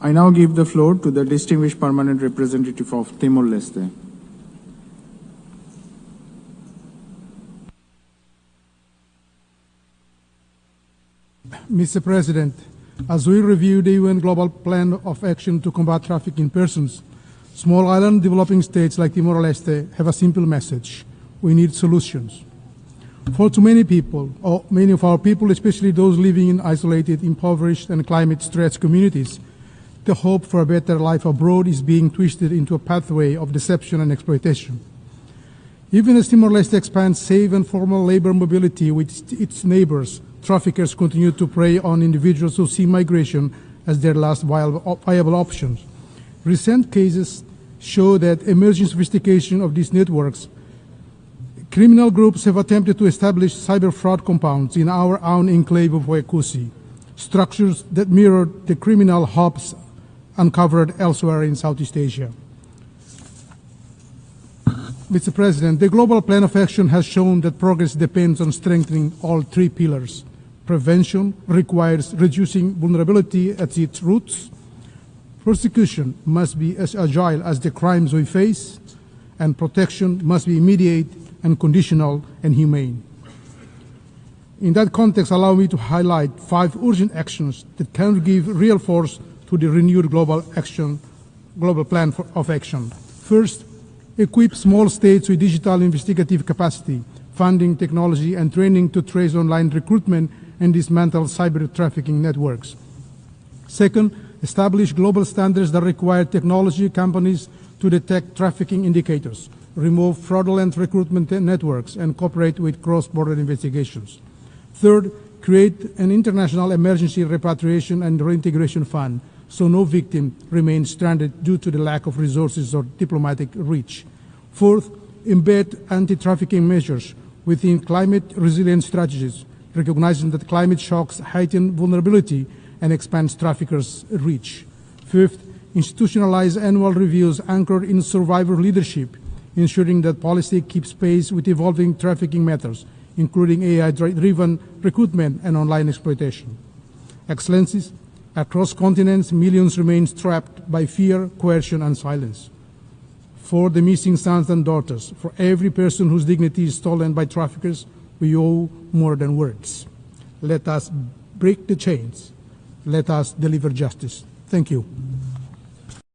I now give the floor to the distinguished permanent representative of Timor-Leste. Mr. President, as we review the UN Global Plan of Action to combat trafficking persons, small island developing states like Timor-Leste have a simple message: we need solutions. For too many people, or many of our people, especially those living in isolated, impoverished, and climate-stressed communities, the hope for a better life abroad is being twisted into a pathway of deception and exploitation. Even as Timor-Leste expands safe and formal labor mobility with its neighbors, traffickers continue to prey on individuals who see migration as their last viable option. Recent cases show that emerging sophistication of these networks. Criminal groups have attempted to establish cyber fraud compounds in our own enclave of 𝐌𝐍𝐄𝐂, structures that mirror the criminal hubs uncovered elsewhere in Southeast Asia. Mr. President, the Global Plan of Action has shown that progress depends on strengthening all three pillars. Prevention requires reducing vulnerability at its roots. Prosecution must be as agile as the crimes we face, and protection must be immediate and conditional and humane. In that context, allow me to highlight 5 urgent actions that can give real force to the renewed global plan of action. First, equip small states with digital investigative capacity, funding, technology, and training to trace online recruitment and dismantle cyber trafficking networks. Second, establish global standards that require technology companies to detect trafficking indicators, remove fraudulent recruitment networks, and cooperate with cross-border investigations. Third, create an international emergency repatriation and reintegration fund so no victim remains stranded due to the lack of resources or diplomatic reach. Fourth, embed anti-trafficking measures within climate resilience strategies, recognizing that climate shocks heighten vulnerability and expands traffickers' reach. Fifth, institutionalize annual reviews anchored in survivor leadership, ensuring that policy keeps pace with evolving trafficking methods, including AI-driven recruitment and online exploitation. Excellencies, across continents, millions remain trapped by fear, coercion, and silence. For the missing sons and daughters, for every person whose dignity is stolen by traffickers, we owe more than words. Let us break the chains. Let us deliver justice. Thank you.